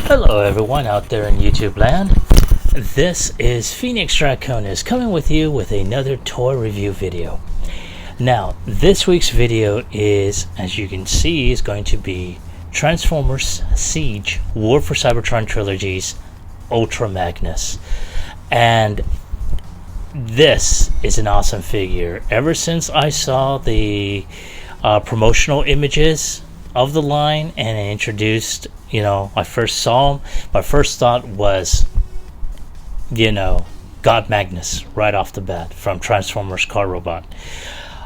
Hello everyone out there in YouTube land. This is Phoenix Draconis coming with you with another toy review video. Now, this week's video is, as you can see, is going to be Transformers Siege War for Cybertron Trilogy's Ultra Magnus. And this is an awesome figure. Ever since I saw the promotional images of the line and introduced, I first saw him, my first thought was, God Magnus right off the bat from Transformers Car Robot.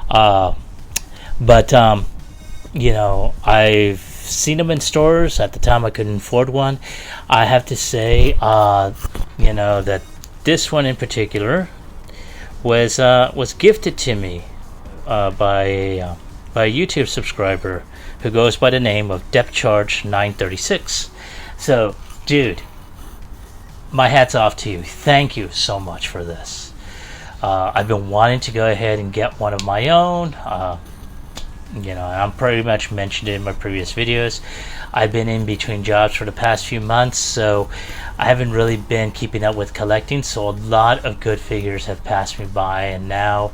But I've seen them in stores. At the time I couldn't afford one. I have to say, that this one in particular was gifted to me by a YouTube subscriber who goes by the name of DepthCharge936. So, dude, my hat's off to you. Thank you so much for this. I've been wanting to go ahead and get one of my own. I'm pretty much mentioned it in my previous videos. I've been in between jobs for the past few months, so I haven't really been keeping up with collecting, so a lot of good figures have passed me by, and now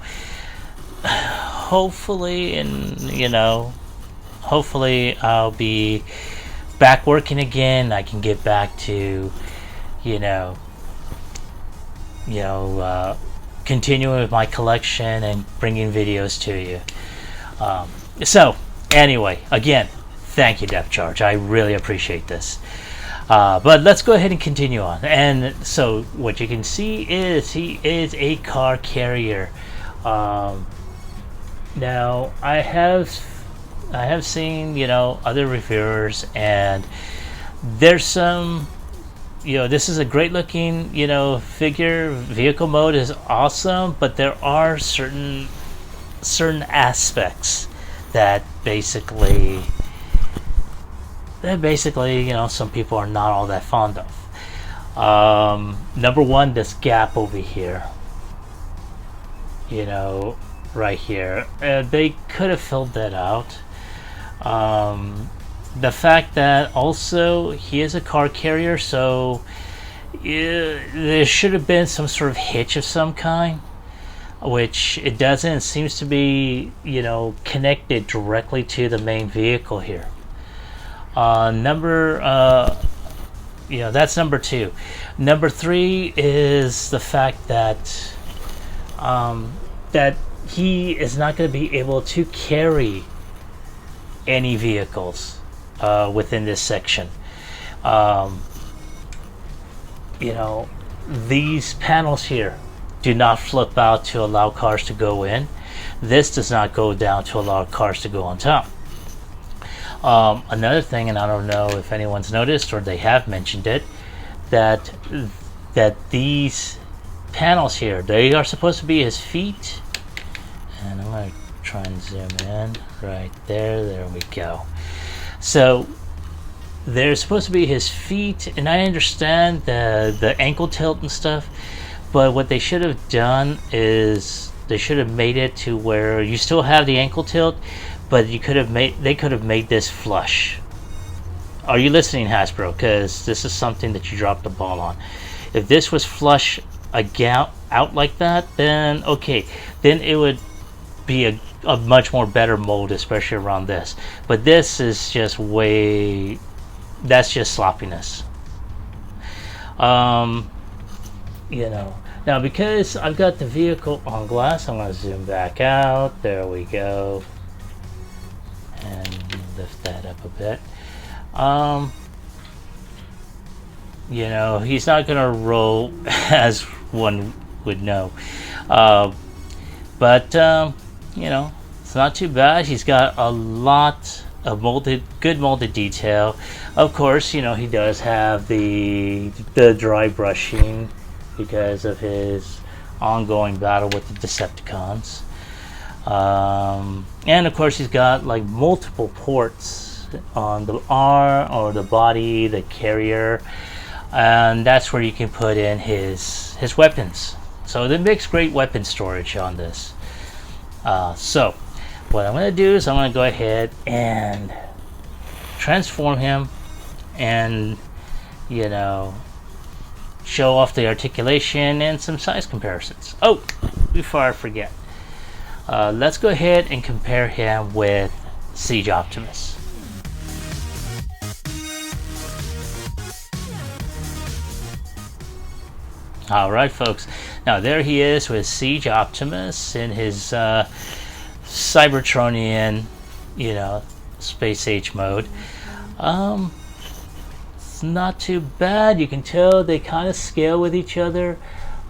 hopefully I'll be back working again. I can get back to continuing with my collection and bringing videos to you. So anyway, again, thank you, Depth Charge. I really appreciate this. But let's go ahead and continue on. And so what you can see is he is a car carrier. Now I have seen other reviewers, and there's some this is a great looking figure. Vehicle mode is awesome, but there are certain aspects that basically some people are not all that fond of. Number one, this gap over here, right here, they could have filled that out. The fact that also he is a car carrier, so there should have been some sort of hitch of some kind, which it doesn't. It seems to be connected directly to the main vehicle here. That's number two. Number three is the fact that that he is not going to be able to carry any vehicles within this section. These panels here do not flip out to allow cars to go in. This does not go down to allow cars to go on top. Another thing, and I don't know if anyone's noticed or they have mentioned it, that these panels here, they are supposed to be his feet. And I'm going to try and zoom in right there. There we go. So they're supposed to be his feet, and I understand the ankle tilt and stuff, but what they should have done is they should have made it to where you still have the ankle tilt, but they could have made this flush. Are you listening, Hasbro? Because this is something that you dropped the ball on. If this was flush out like that, then okay, then it would be a much more better mold, especially around this. But this is just that's just sloppiness. Now because I've got the vehicle on glass, I'm going to zoom back out. There we go, and lift that up a bit. He's not going to roll as one would know, but it's not too bad. He's got a lot of good molded detail. Of course, he does have the dry brushing because of his ongoing battle with the Decepticons. And of course, he's got like multiple ports on the arm or the body, the carrier, and that's where you can put in his weapons. So it makes great weapon storage on this. So what I'm going to do is I'm going to go ahead and transform him and you know, show off the articulation and some size comparisons. Oh, before I forget, let's go ahead and compare him with Siege Optimus. Alright folks, now there he is with Siege Optimus in his Cybertronian, you know, space age mode. It's not too bad. You can tell they kind of scale with each other.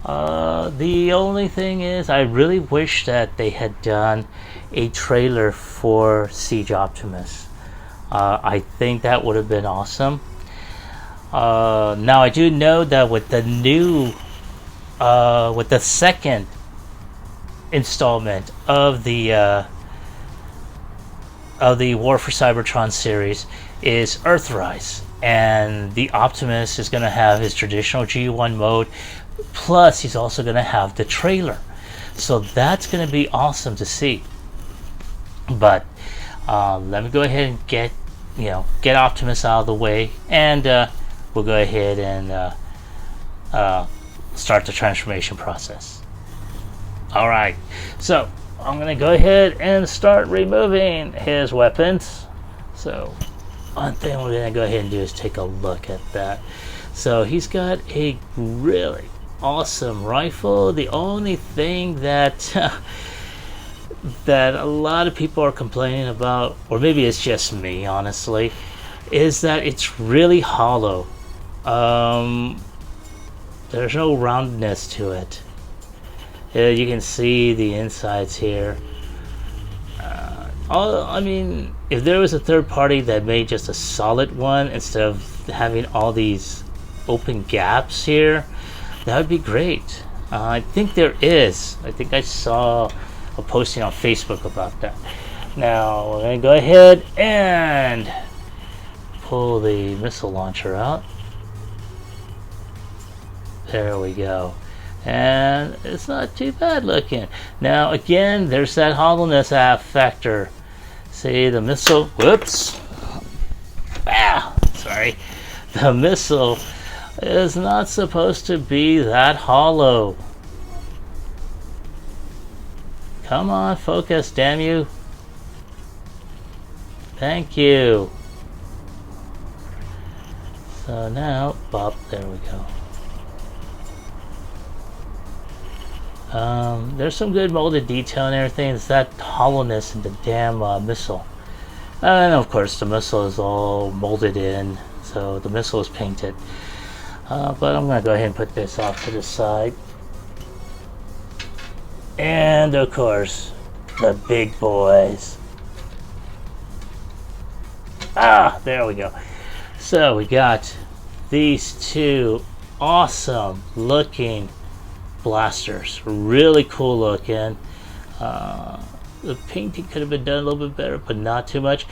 The only thing is, I really wish that they had done a trailer for Siege Optimus. I think that would have been awesome. Now I do know that with the new with the second installment of the War for Cybertron series is Earthrise, and the Optimus is going to have his traditional G1 mode, plus he's also going to have the trailer, so that's going to be awesome to see. But let me go ahead and get Optimus out of the way, and we'll go ahead and start the transformation process. Alright, so I'm going to go ahead and start removing his weapons. So one thing we're going to go ahead and do is take a look at that. So he's got a really awesome rifle. The only thing that that a lot of people are complaining about, or maybe it's just me honestly, is that it's really hollow. There's no roundness to it. You can see the insides here. I mean, if there was a third party that made just a solid one instead of having all these open gaps here, that would be great. I think there is. I think I saw a posting on Facebook about that. Now we're going to go ahead and pull the missile launcher out. There we go. And it's not too bad looking. Now again, there's that hollowness factor. See the missile, whoops. Sorry. The missile is not supposed to be that hollow. Come on, focus, damn you. Thank you. So now, bop, there we go. There's some good molded detail and everything. It's that hollowness in the damn missile. And of course the missile is all molded in, so the missile is painted. But I'm going to go ahead and put this off to the side. And of course, the big boys. There we go. So we got these two awesome looking blasters, really cool looking. The painting could have been done a little bit better, but not too much.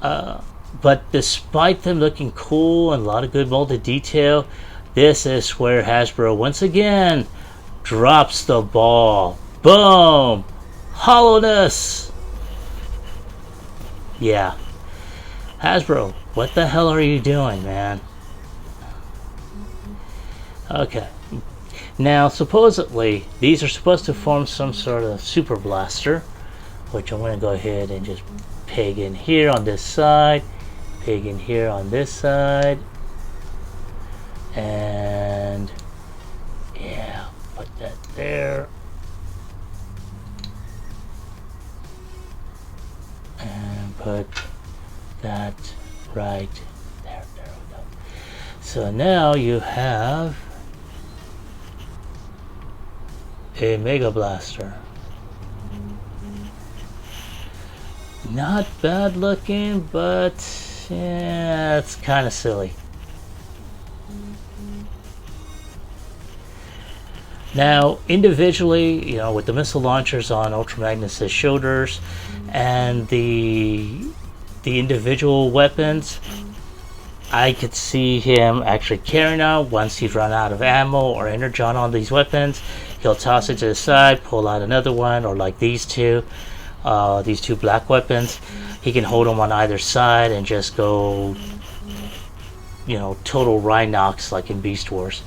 But despite them looking cool and a lot of good molded detail, this is where Hasbro once again drops the ball. Boom! Hollowness! Yeah. Hasbro, what the hell are you doing, man? Okay. Now, supposedly, these are supposed to form some sort of super blaster, which I'm going to go ahead and just peg in here on this side, peg in here on this side, and yeah, put that there, and put that right there. There we go. So now you have a Mega Blaster. Not bad looking, but yeah, it's kind of silly. Now, individually, you know, with the missile launchers on Ultra Magnus' shoulders and the individual weapons, I could see him actually carrying out once he's run out of ammo or energon on these weapons. He'll toss it to the side, pull out another one, or like these two black weapons. He can hold them on either side and just go total Rhinox like in Beast Wars.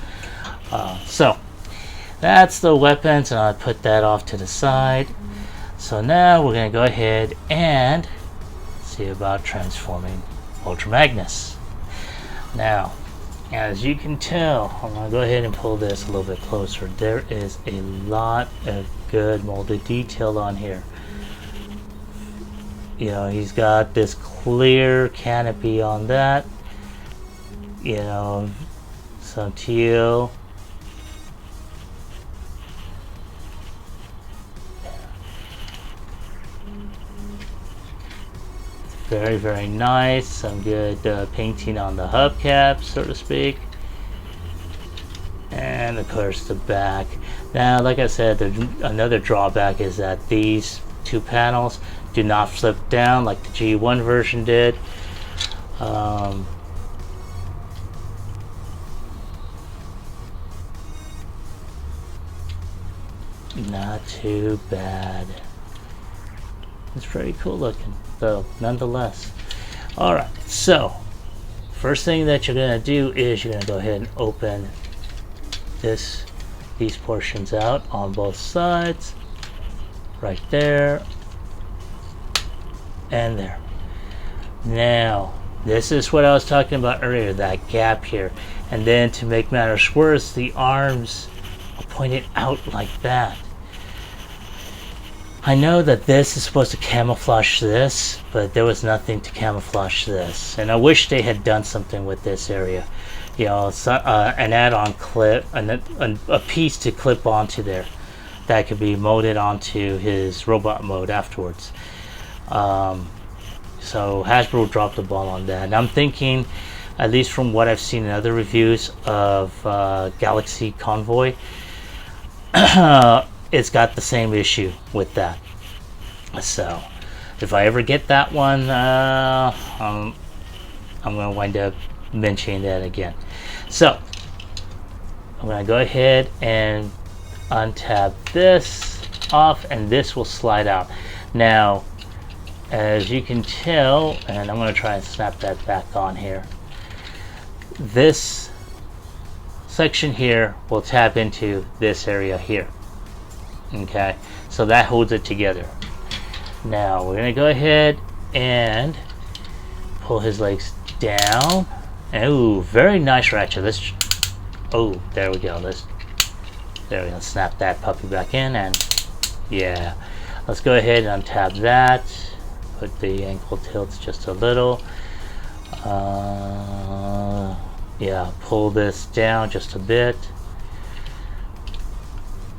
So that's the weapons, and I'll put that off to the side. So now we're going to go ahead and see about transforming Ultra Magnus. Now, as you can tell, I'm going to go ahead and pull this a little bit closer. There is a lot of good molded detail on here. He's got this clear canopy on that. Some teal. Very, very nice. Some good painting on the hubcap, so to speak. And of course the back. Now, like I said, another drawback is that these two panels do not flip down like the G1 version did. Not too bad. It's pretty cool looking, though, nonetheless. Alright, so first thing that you're going to do is you're going to go ahead and open these portions out on both sides. Right there. And there. Now, this is what I was talking about earlier, that gap here. And then to make matters worse, the arms are pointed out like that. I know that this is supposed to camouflage this, but there was nothing to camouflage this. And I wish they had done something with this area. An add-on clip, a piece to clip onto there that could be molded onto his robot mode afterwards. So Hasbro dropped the ball on that. And I'm thinking, at least from what I've seen in other reviews of Galaxy Convoy, it's got the same issue with that. So if I ever get that one, I'm going to wind up mentioning that again. So I'm going to go ahead and untab this off, and this will slide out. Now, as you can tell, and I'm going to try and snap that back on here, this section here will tap into this area here. Okay, so that holds it together. Now we're going to go ahead and pull his legs down. Oh, very nice ratchet. Oh, there we go. There we go. Snap that puppy back in, and yeah, let's go ahead and untab that. Put the ankle tilts just a little. Yeah, pull this down just a bit,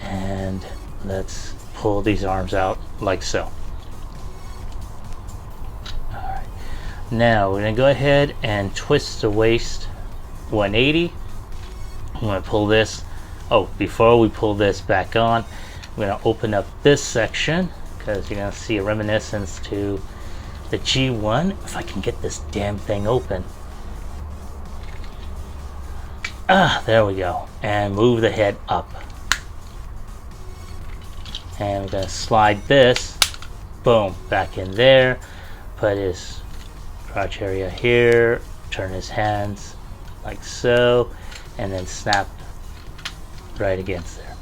and let's pull these arms out like so. Alright, now we're going to go ahead and twist the waist 180. I'm going to pull this. Oh, before we pull this back on, I'm going to open up this section, because you're going to see a reminiscence to the G1. If I can get this damn thing open. There we go. And move the head up. And we're going to slide this, boom, back in there. Put his crotch area here. Turn his hands like so. And then snap right against there.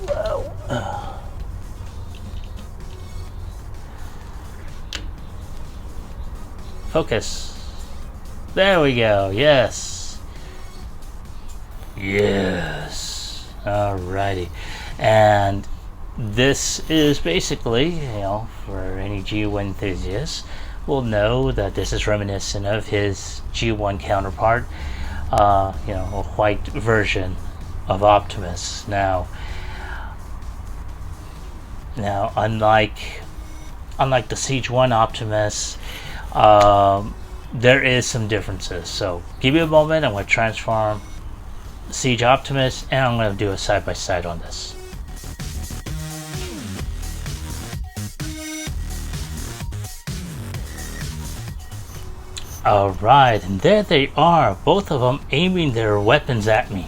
Whoa. Focus. There we go. Yes. Yes. Alrighty. And this is basically, for any G1 enthusiasts, will know that this is reminiscent of his G1 counterpart, a white version of Optimus. Now, unlike the Siege 1 Optimus, there is some differences. So give me a moment. I'm going to transform Siege Optimus, and I'm going to do a side-by-side on this. Alright, and there they are, both of them aiming their weapons at me.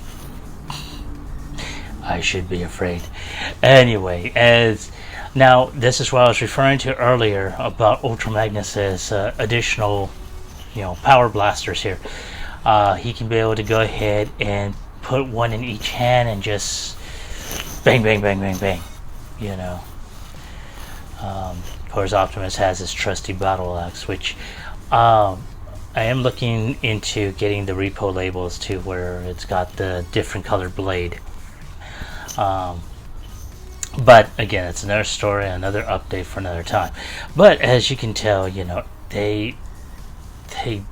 I should be afraid. Anyway, as now this is what I was referring to earlier about Ultra Magnus's additional, power blasters here. He can be able to go ahead and put one in each hand and just bang, bang, bang, bang, bang. Of course, Optimus has his trusty battle axe, which I am looking into getting the repo labels to where it's got the different colored blade. But again, it's another story, another update for another time. But as you can tell, they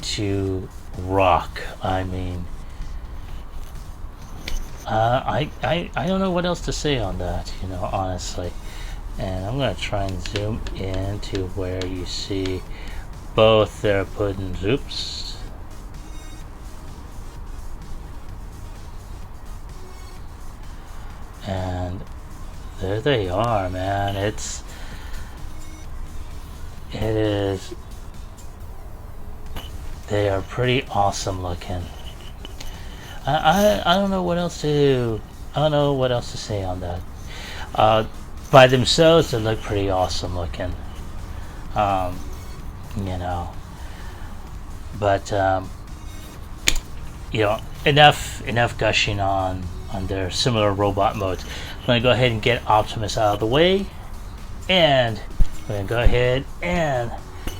do rock. I mean, I don't know what else to say on that, honestly. And I'm going to try and zoom in to where you see both their puddings. Oops. And there they are, man. It is. They are pretty awesome looking. I don't know what else to do. I don't know what else to say on that. By themselves, they look pretty awesome looking. But enough gushing on their similar robot modes. I'm going to go ahead and get Optimus out of the way, and I'm going to go ahead and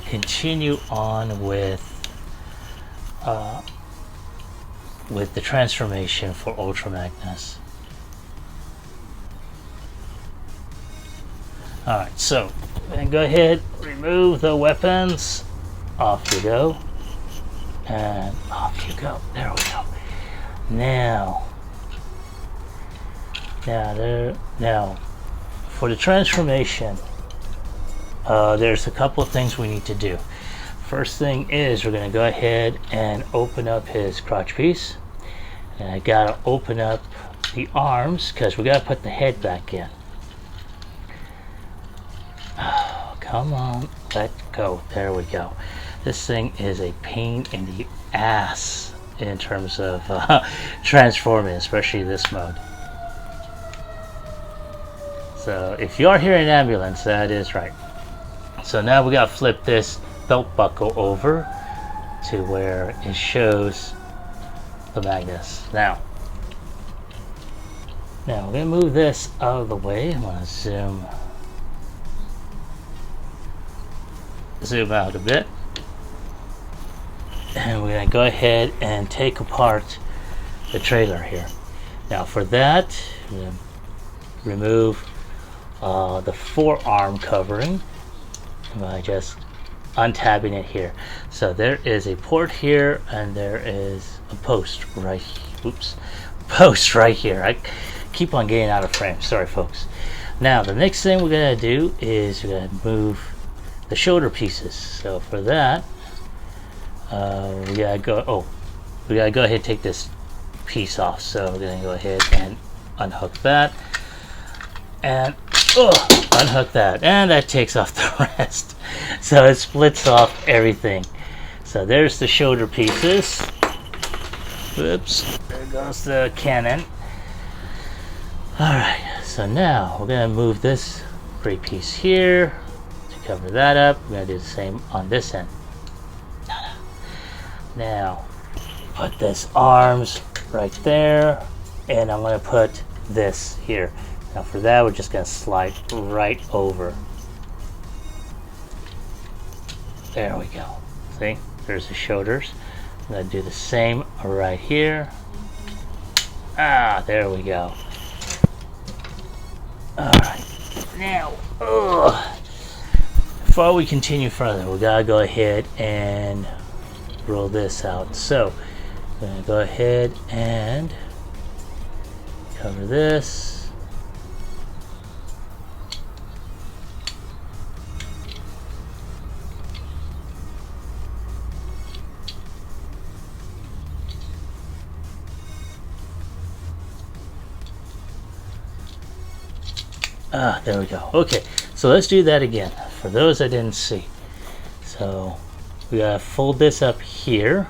continue on with the transformation for Ultra Magnus. Alright, so then go ahead, remove the weapons. Off you go. And off you go. There we go. Now for the transformation, there's a couple of things we need to do. First thing is we're going to go ahead and open up his crotch piece. And I got to open up the arms because we got to put the head back in. Oh, come on, let go. There we go. This thing is a pain in the ass in terms of transforming, especially this mode. So if you are hearing an ambulance, that is right. So now we got to flip this belt buckle over to where it shows the Magnus. Now we're going to move this out of the way. I'm going to zoom out a bit, and we're going to go ahead and take apart the trailer here. Now for that, I'm going to remove the forearm covering by just untabbing it here. So there is a port here, and there is a post right here. I keep on getting out of frame, sorry folks. Now the next thing we're going to do is we're going to move the shoulder pieces. So for that, we gotta go ahead and take this piece off. So we're gonna go ahead and unhook that, and unhook that, and that takes off the rest. So it splits off everything. So there's the shoulder pieces. Whoops, there goes the cannon. Alright, so now we're gonna move this gray piece here. Cover that up. We're going to do the same on this end. Now, put this arms right there, and I'm going to put this here. Now for that, we're just going to slide right over. There we go. See? There's the shoulders. I'm going to do the same right here. There we go. Alright. Now, before we continue further, we gotta go ahead and roll this out. So I'm gonna go ahead and cover this. There we go. Okay, so let's do that again for those that didn't see. So we gotta fold this up here,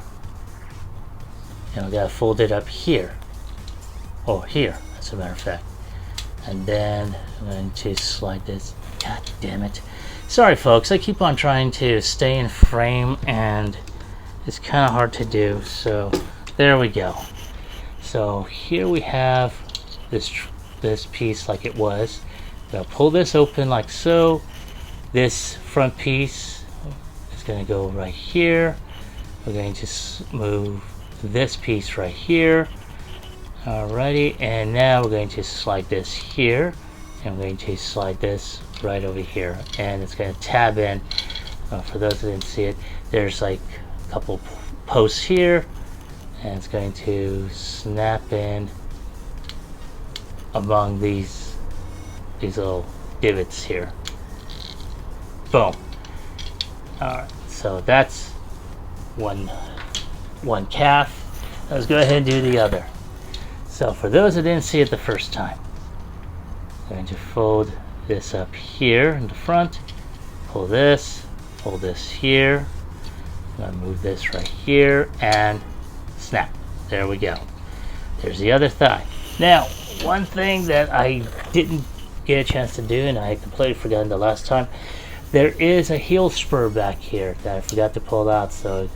and we gotta fold it up here, or here, as a matter of fact. And then I'm going to slide this. God damn it. Sorry folks, I keep on trying to stay in frame and it's kind of hard to do. So there we go. So here we have this piece like it was. I'll pull this open like so. This front piece is going to go right here. We're going to move this piece right here. Alrighty, and now we're going to slide this here, and we're going to slide this right over here, and it's going to tab in. For those who didn't see it, there's like a couple posts here, and it's going to snap in among these little divots here. Boom. Alright, so that's one calf. Let's go ahead and do the other. So for those that didn't see it the first time, I'm going to fold this up here in the front, pull this here, I'm going to move this right here, and snap. There we go. There's the other thigh. Now, one thing that I didn't get a chance to do, and I completely forgot the last time, there is a heel spur back here that I forgot to pull out. So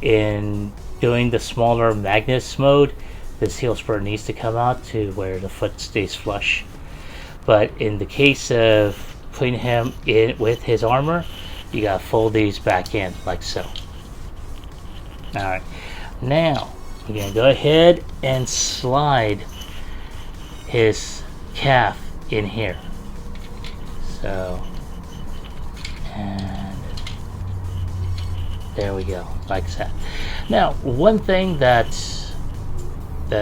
in doing the smaller Magnus mode, this heel spur needs to come out to where the foot stays flush. But in the case of putting him in with his armor, you gotta fold these back in like so. Alright, now we're gonna go ahead and slide his calf in here. So, and there we go, like that. Now, one thing that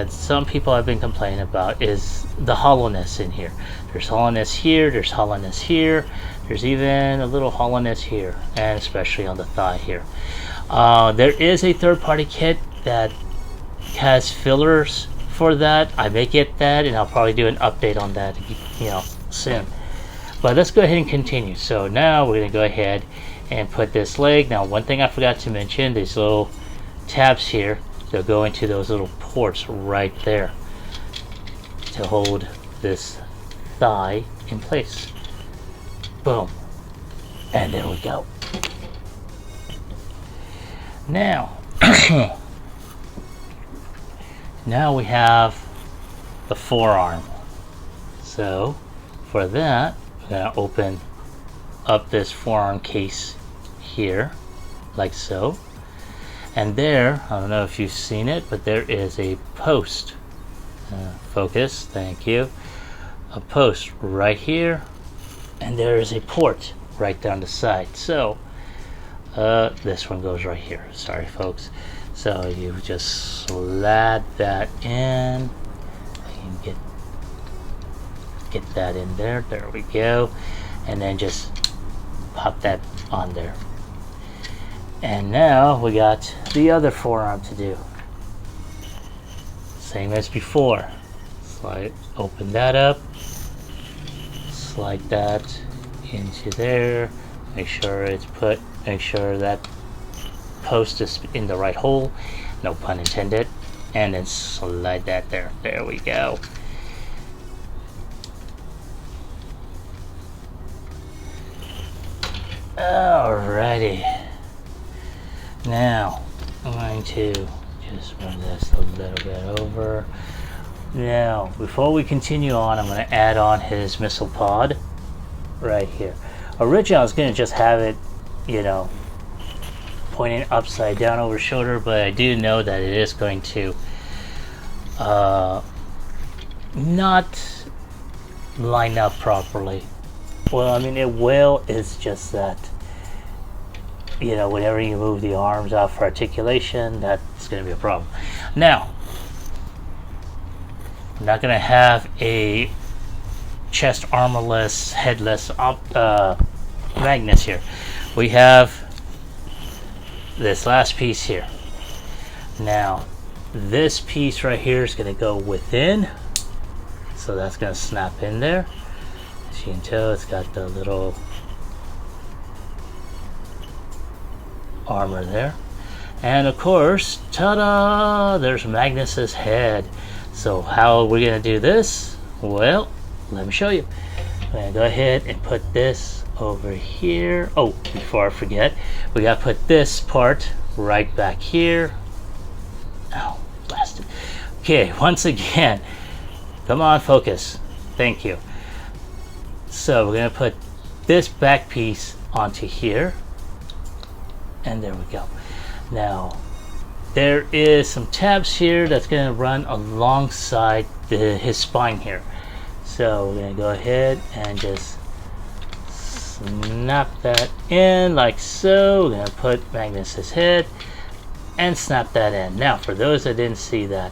some people have been complaining about is the hollowness in here. There's hollowness here, there's hollowness here, there's even a little hollowness here, and especially on the thigh here. There is a third-party kit that has fillers for that. I may get that, and I'll probably do an update on that, soon. But let's go ahead and continue. So now we're gonna go ahead and put this leg. Now, one thing I forgot to mention, these little tabs here, they'll go into those little ports right there to hold this thigh in place. Boom. And there we go. Now, now we have the forearm. So for that, I'm going to open up this forearm case here, like so. And there, I don't know if you've seen it, but there is a post. Focus, thank you. A post right here, and there is a port right down the side. So this one goes right here. Sorry, folks. So you just slide that in. You get that in there. There we go. And then just pop that on there. And now we got the other forearm to do. Same as before. Slide, open that up. Slide that into there. Make sure it's put. Make sure that post is in the right hole. No pun intended. And then slide that there. There we go. Alrighty. Now, I'm going to just move this a little bit over. Now, before we continue on, I'm going to add on his missile pod right here. Originally, I was going to just have it, pointing upside down over his shoulder, but I do know that it is going to not line up properly. Well, I mean, it will, it's just that whenever you move the arms out for articulation, that's going to be a problem. Now, I'm not going to have a chest armorless, headless Magnus here. We have this last piece here. Now, this piece right here is going to go within, so that's going to snap in there. As you can tell, it's got the little armor there, and of course, ta-da, there's Magnus's head. So how are we gonna do this? Well, let me show you. I'm gonna go ahead and put this over here. Oh, before I forget, we gotta put this part right back here. Oh, blasted. Okay, once again, come on, focus. Thank you. So we're gonna put this back piece onto here, and there we go. Now there is some tabs here that's gonna run alongside his spine here. So we're gonna go ahead and just snap that in like so. We're gonna put Magnus's head and snap that in. Now for those that didn't see that,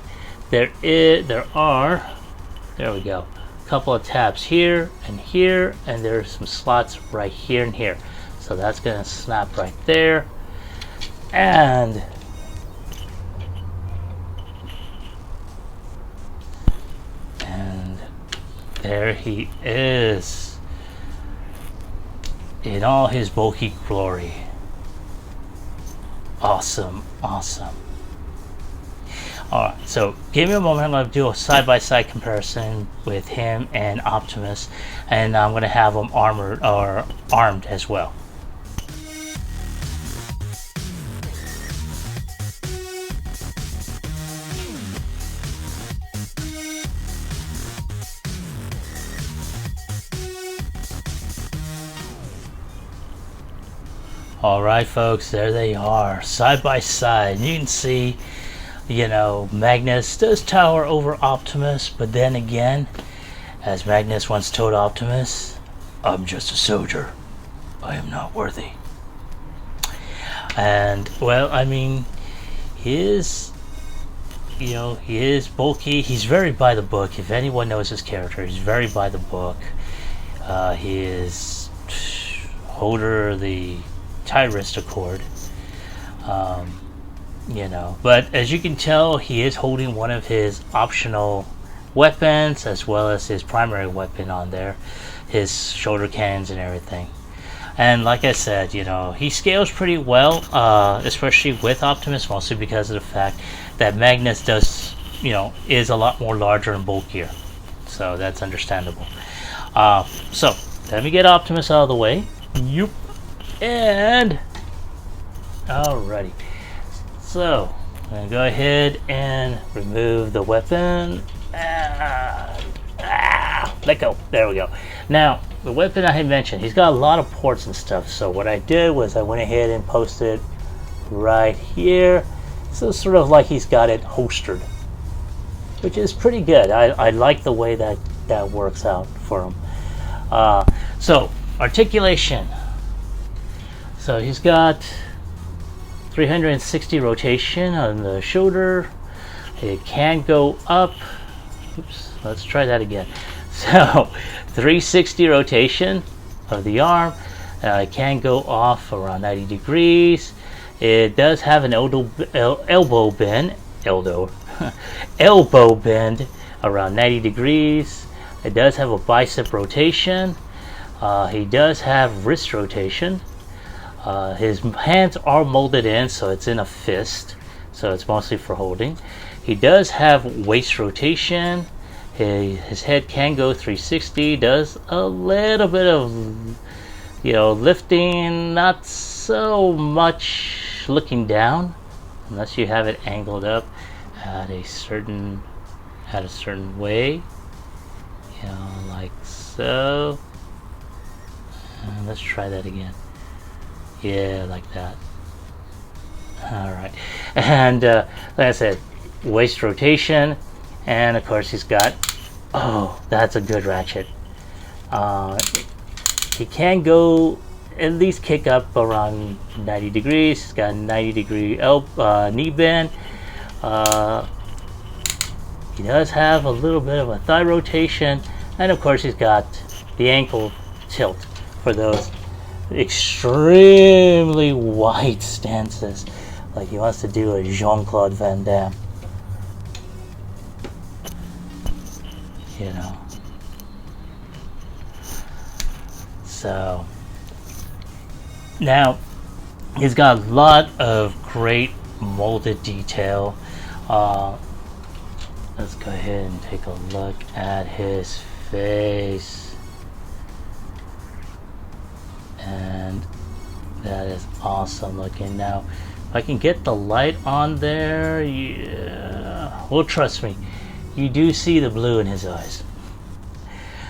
there are, there we go, a couple of tabs here, and there's some slots right here and here. So that's gonna snap right there, and there he is in all his bulky glory. Awesome, awesome. Alright, so give me a moment. I'm going to do a side-by-side comparison with him and Optimus, and I'm going to have him armored or armed as well. Alright folks, there they are, side by side. You can see, you know, Magnus does tower over Optimus, but then again, as Magnus once told Optimus, I'm just a soldier. I am not worthy. And, well, I mean, he is, you know, he is bulky. He's very by the book. If anyone knows his character, he's very by the book. He is holder of the Tyrist Accord, you know, but as you can tell, he is holding one of his optional weapons as well as his primary weapon on there, his shoulder cannons and everything. And like I said, you know, he scales pretty well, especially with Optimus, mostly because of the fact that Magnus does, you know, is a lot more larger and bulkier, so that's understandable. So let me get Optimus out of the way. Yup. And alrighty, so I'm gonna go ahead and remove the weapon. Let go. There we go. Now the weapon I had mentioned, he's got a lot of ports and stuff. So what I did was I went ahead and posted right here. So it's sort of like he's got it holstered, which is pretty good. I like the way that works out for him. So articulation. So he's got 360 rotation on the shoulder. It can go up. Oops, let's try that again. So 360 rotation of the arm. It can go off around 90 degrees. It does have an elbow bend around 90 degrees. It does have a bicep rotation. He does have wrist rotation. His hands are molded in, so it's in a fist, so it's mostly for holding. He does have waist rotation. His head can go 360. Does a little bit of, you know, lifting, not so much looking down, unless you have it angled up at a certain way, you know, like so. And let's try that again. Yeah, like that. Alright. And like I said, waist rotation. And of course he's got, oh, that's a good ratchet. He can go, at least kick up around 90 degrees. He's got a 90 degree knee bend. He does have a little bit of a thigh rotation. And of course he's got the ankle tilt for those extremely wide stances, like he wants to do a Jean-Claude Van Damme, you know. So now he's got a lot of great molded detail. Let's go ahead and take a look at his face. And that is awesome looking. Now, if I can get the light on there, yeah. Well, trust me, you do see the blue in his eyes.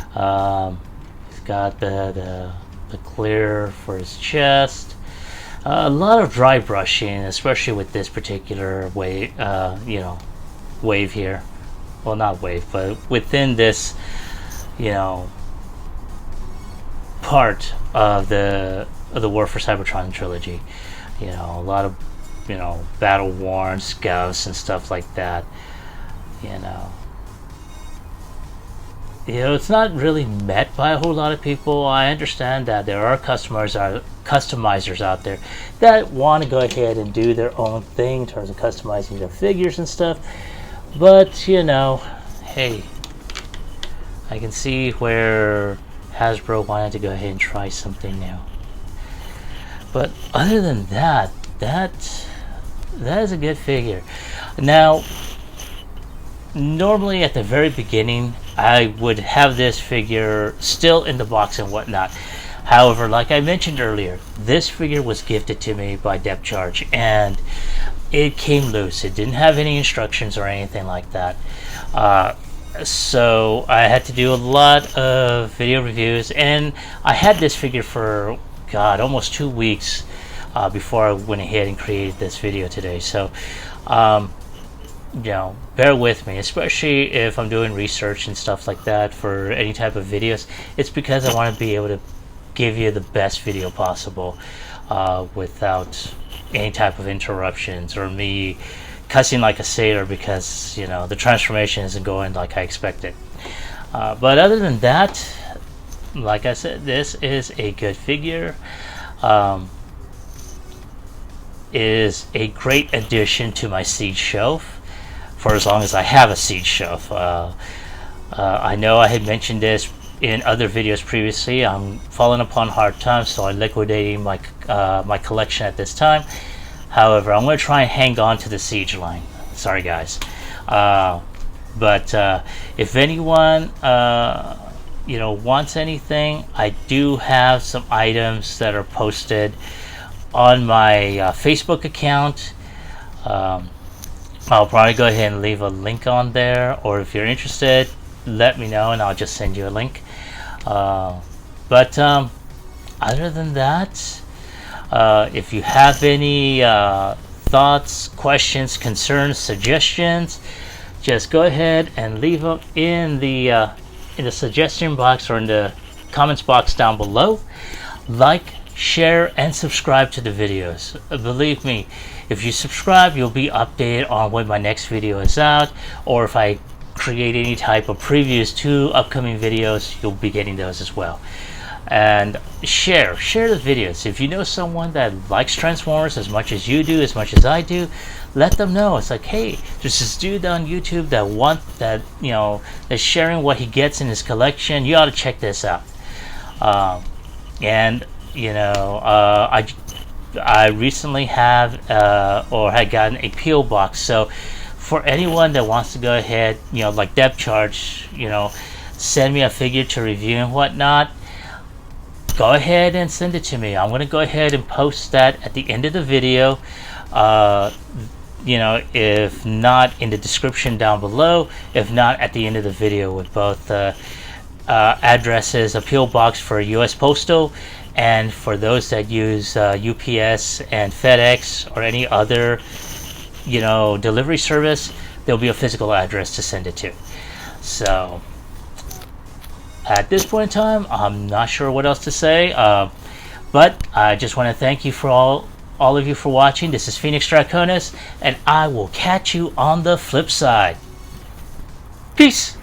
He's got the clear for his chest. A lot of dry brushing, especially with this particular wave, wave here. Well, not wave, but within this, part of the War for Cybertron Trilogy. A lot of, battle worn scuffs and stuff like that. It's not really met by a whole lot of people. I understand that there are customizers out there that want to go ahead and do their own thing in terms of customizing their figures and stuff. But, hey, I can see where Hasbro wanted to go ahead and try something new. But other than that is a good figure. Now, normally at the very beginning, I would have this figure still in the box and whatnot. However, like I mentioned earlier, this figure was gifted to me by Depth Charge, and it came loose. It didn't have any instructions or anything like that. So I had to do a lot of video reviews, and I had this figure for, almost 2 weeks before I went ahead and created this video today. So, bear with me, especially if I'm doing research and stuff like that for any type of videos. It's because I want to be able to give you the best video possible without any type of interruptions or me cussing like a sailor because the transformation isn't going like I expected. But other than that, like I said, this is a good figure. Is a great addition to my Siege shelf for as long as I have a Siege shelf. I know I had mentioned this in other videos previously. I'm falling upon hard times, so I'm liquidating my my collection at this time. However, I'm going to try and hang on to the Siege line. Sorry, guys. But if anyone wants anything, I do have some items that are posted on my Facebook account. I'll probably go ahead and leave a link on there, or if you're interested, let me know and I'll just send you a link. But other than that, if you have any thoughts, questions, concerns, suggestions, just go ahead and leave them in the suggestion box or in the comments box down below. Like, share, and subscribe to the videos. Believe me, if you subscribe, you'll be updated on when my next video is out, or if I create any type of previews to upcoming videos, you'll be getting those as well. And share the videos. If you know someone that likes Transformers as much as you do, as much as I do, let them know. It's like, hey, there's this dude on YouTube that's sharing what he gets in his collection. You ought to check this out. I recently have or had gotten a PO box. So for anyone that wants to go ahead, like Depth Charge, send me a figure to review and whatnot, go ahead and send it to me. I'm going to go ahead and post that at the end of the video. If not in the description down below, if not at the end of the video, with both addresses, a PO box for US Postal, and for those that use UPS and FedEx or any other delivery service, there'll be a physical address to send it to. So at this point in time, I'm not sure what else to say, but I just want to thank you for all of you for watching. This is Phoenix Draconis, and I will catch you on the flip side. Peace.